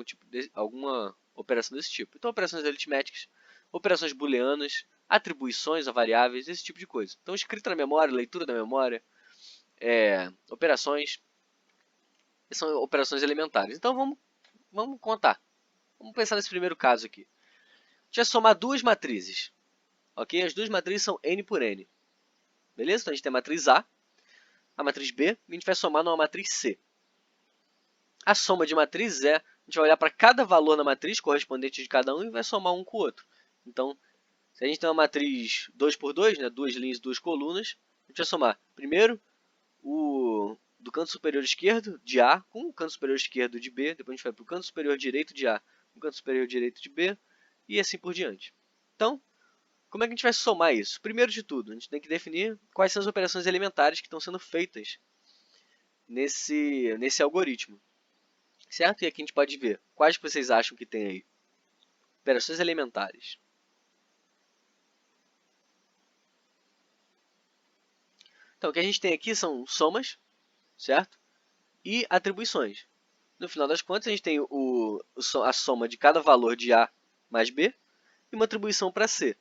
alguma operação desse tipo. Então operações aritméticas, operações booleanas, atribuições a variáveis, esse tipo de coisa. Então escrita na memória, leitura da memória, operações, são operações elementares. Então vamos contar. Vamos pensar nesse primeiro caso aqui. A gente vai somar duas matrizes. Ok? As duas matrizes são n por n. Beleza? Então a gente tem a matriz a matriz B, e a gente vai somar numa matriz C. A soma de matrizes a gente vai olhar para cada valor na matriz correspondente de cada um e vai somar um com o outro. Então, se a gente tem uma matriz 2 por 2, né, duas linhas e duas colunas, a gente vai somar primeiro o do canto superior esquerdo de A com o canto superior esquerdo de B, depois a gente vai para o canto superior direito de A com o canto superior direito de B e assim por diante. Então, como é que a gente vai somar isso? Primeiro de tudo, a gente tem que definir quais são as operações elementares que estão sendo feitas nesse algoritmo. Certo? E aqui a gente pode ver quais que vocês acham que tem aí. Operações elementares. Então, o que a gente tem aqui são somas, certo? E atribuições. No final das contas, a gente tem a soma de cada valor de A mais B e uma atribuição para C.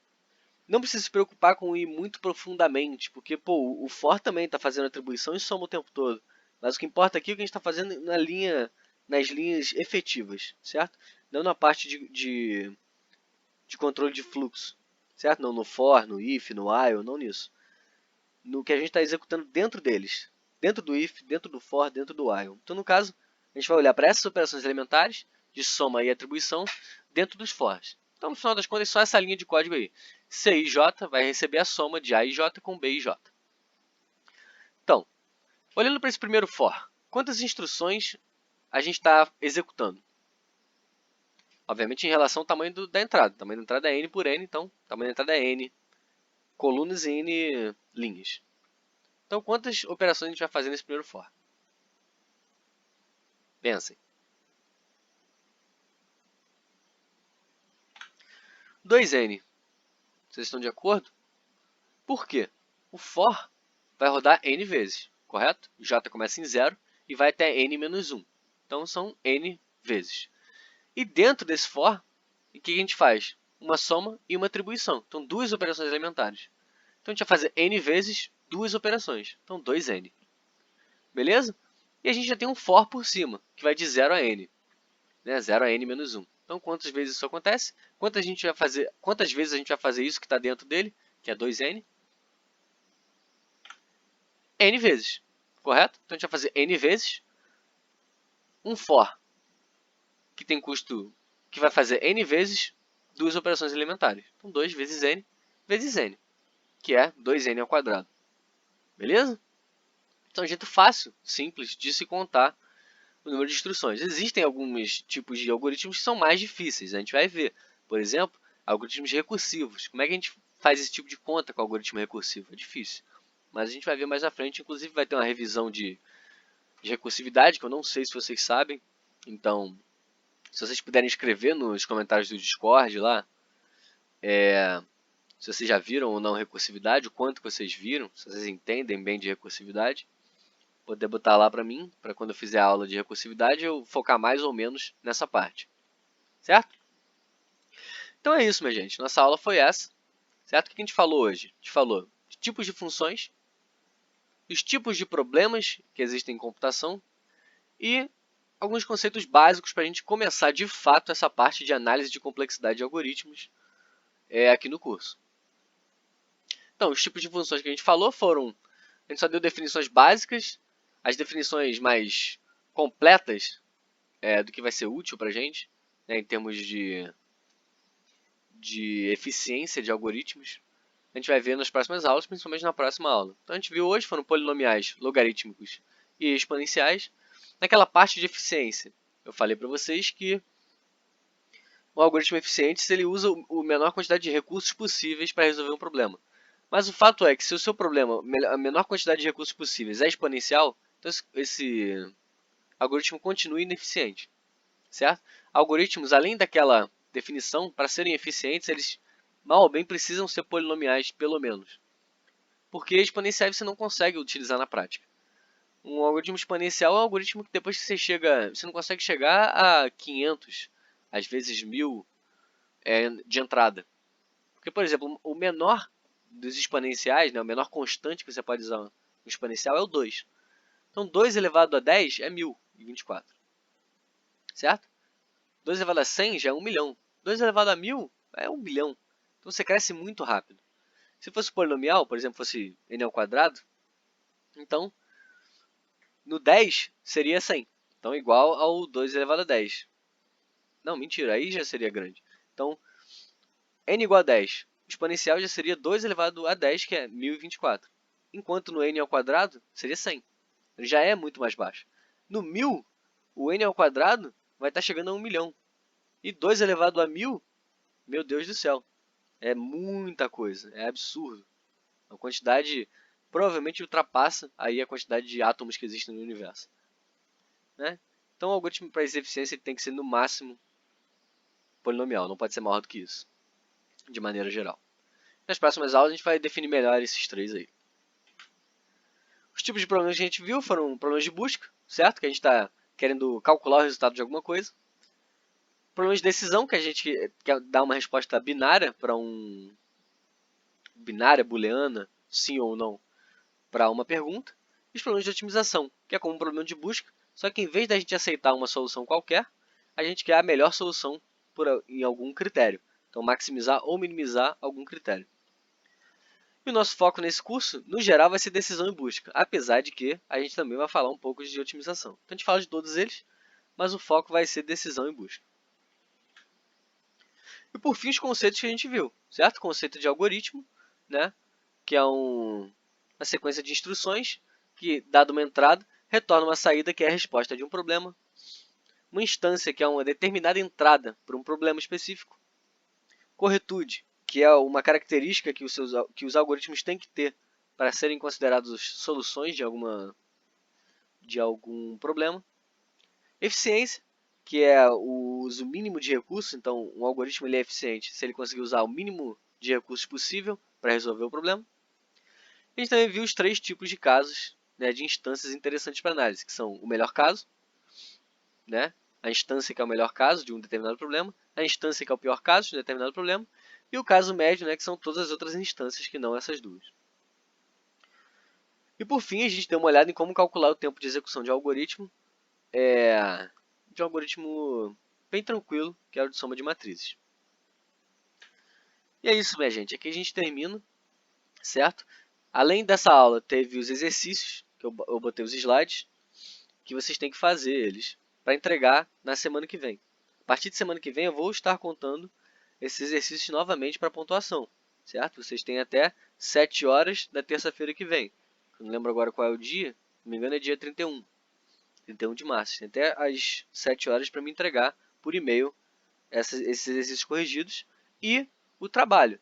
Não precisa se preocupar com ir muito profundamente, porque o for também está fazendo atribuição e soma o tempo todo. Mas o que importa aqui é o que a gente está fazendo na linha nas linhas efetivas, certo? Não na parte de controle de fluxo, certo? Não no for, no if, no while, não nisso. No que a gente está executando dentro deles, dentro do if, dentro do for, dentro do while. Então, no caso, a gente vai olhar para essas operações elementares de soma e atribuição dentro dos fors. Então, no final das contas, é só essa linha de código aí. C e J vai receber a soma de A e J com B e J. Então, olhando para esse primeiro for, quantas instruções a gente está executando? Obviamente em relação ao tamanho da entrada. O tamanho da entrada é n por n, então o tamanho da entrada é n colunas e n linhas. Então, quantas operações a gente vai fazer nesse primeiro for? Pensem. 2n. Vocês estão de acordo? Por quê? O for vai rodar n vezes, correto? J começa em 0 e vai até n menos 1. Então, são n vezes. E dentro desse for, o que a gente faz? Uma soma e uma atribuição. Então, duas operações elementares. Então, a gente vai fazer n vezes duas operações. Então, 2n. Beleza? E a gente já tem um for por cima, que vai de 0 a n. Né? 0 a n menos 1. Então, quantas vezes isso acontece? Quantas vezes a gente vai fazer isso que está dentro dele, que é 2n? N vezes, correto? Então, a gente vai fazer n vezes um for, que tem custo, que vai fazer n vezes duas operações elementares. Então, 2 vezes n, que é 2n ao quadrado. Beleza? Então, é um jeito fácil, simples, de se contar o número de instruções. Existem alguns tipos de algoritmos que são mais difíceis. A gente vai ver, por exemplo, algoritmos recursivos. Como é que a gente faz esse tipo de conta com algoritmo recursivo? É difícil. Mas a gente vai ver mais à frente. Inclusive, vai ter uma revisão de recursividade, que eu não sei se vocês sabem. Então, se vocês puderem escrever nos comentários do Discord lá, se vocês já viram ou não recursividade, o quanto vocês viram, se vocês entendem bem de recursividade, poder botar lá para mim, para quando eu fizer a aula de recursividade, eu focar mais ou menos nessa parte. Certo? Então é isso, minha gente. Nossa aula foi essa. Certo? O que a gente falou hoje? A gente falou de tipos de funções, os tipos de problemas que existem em computação e alguns conceitos básicos para a gente começar de fato essa parte de análise de complexidade de algoritmos aqui no curso. Então, os tipos de funções que a gente falou foram... A gente só deu definições básicas, as definições mais completas do que vai ser útil para a gente, né, em termos de eficiência de algoritmos. A gente vai ver nas próximas aulas, principalmente na próxima aula. Então, a gente viu hoje foram polinomiais logarítmicos e exponenciais. Naquela parte de eficiência, eu falei para vocês que um algoritmo eficiente se ele usa a menor quantidade de recursos possíveis para resolver um problema. Mas o fato é que se o seu problema, a menor quantidade de recursos possíveis é exponencial, então esse algoritmo continua ineficiente. Certo? Algoritmos, além daquela definição, para serem eficientes, eles mal ou bem precisam ser polinomiais, pelo menos. Porque exponenciais você não consegue utilizar na prática. Um algoritmo exponencial é um algoritmo que depois que você não consegue chegar a 500, às vezes 1000 de entrada. Porque, por exemplo, o menor dos exponenciais, né, o menor constante que você pode usar no exponencial é o 2. Então, 2 elevado a 10 é 1024. Certo? 2 elevado a 100 já é 1 milhão. 2 elevado a 1000 é 1 bilhão. Então, você cresce muito rápido. Se fosse polinomial, por exemplo, fosse n ao quadrado, então, no 10 seria 100. Então, igual ao 2 elevado a 10. Não, mentira, aí já seria grande. Então, n igual a 10. O exponencial já seria 2 elevado a 10, que é 1024. Enquanto no n ao quadrado seria 100. Ele já é muito mais baixo. No 1000, o n ao quadrado vai estar chegando a 1 milhão. E 2 elevado a 1000, meu Deus do céu, é muita coisa, é absurdo. A quantidade provavelmente ultrapassa aí a quantidade de átomos que existem no universo. Né? Então o algoritmo para eficiência tem que ser no máximo polinomial, não pode ser maior do que isso, de maneira geral. Nas próximas aulas a gente vai definir melhor esses três aí. Os tipos de problemas que a gente viu foram problemas de busca, certo? Que a gente está querendo calcular o resultado de alguma coisa. Problemas de decisão, que a gente quer dar uma resposta binária para binária, booleana, sim ou não, para uma pergunta. E os problemas de otimização, que é como um problema de busca, Só que em vez da gente aceitar uma solução qualquer, a gente quer a melhor solução em algum critério. Então, maximizar ou minimizar algum critério. E o nosso foco nesse curso, no geral, vai ser decisão e busca, apesar de que a gente também vai falar um pouco de otimização. Então, a gente fala de todos eles, mas o foco vai ser decisão e busca. E por fim, os conceitos que a gente viu, certo? O conceito de algoritmo, né? Que é uma sequência de instruções que, dado uma entrada, retorna uma saída que é a resposta de um problema. Uma instância, que é uma determinada entrada para um problema específico. Corretude, que é uma característica que os algoritmos têm que ter para serem considerados soluções de algum problema. Eficiência, que é o uso mínimo de recursos. Então, um algoritmo ele é eficiente se ele conseguir usar o mínimo de recursos possível para resolver o problema. A gente também viu os 3 tipos de casos, né, de instâncias interessantes para análise, que são o melhor caso, né, a instância que é o melhor caso de um determinado problema, a instância que é o pior caso de um determinado problema, e o caso médio, né, que são todas as outras instâncias que não essas duas. E por fim, a gente deu uma olhada em como calcular o tempo de execução de um algoritmo bem tranquilo, que é o de soma de matrizes. E é isso, minha gente. Aqui a gente termina, certo? Além dessa aula, teve os exercícios, que eu botei os slides, que vocês têm que fazer eles para entregar na semana que vem. A partir de semana que vem, eu vou estar contando esses exercícios novamente para pontuação, certo? Vocês têm até 7 horas da terça-feira que vem. Eu não lembro agora qual é o dia, se não me engano é dia 31 de março. Tem até às 7 horas para me entregar por e-mail esses exercícios corrigidos e o trabalho.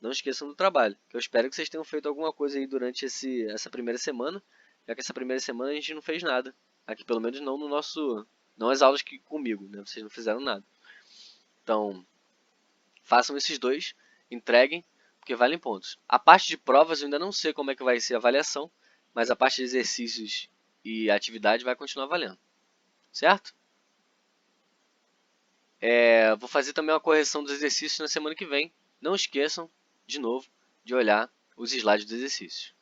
Não esqueçam do trabalho, que eu espero que vocês tenham feito alguma coisa aí durante essa primeira semana, já que essa primeira semana a gente não fez nada. Aqui, pelo menos não não as aulas que comigo, né? Vocês não fizeram nada. Então, façam esses dois, entreguem, porque valem pontos. A parte de provas eu ainda não sei como é que vai ser a avaliação, mas a parte de exercícios e atividade vai continuar valendo, certo? Vou fazer também uma correção dos exercícios na semana que vem. Não esqueçam, de novo, de olhar os slides dos exercícios.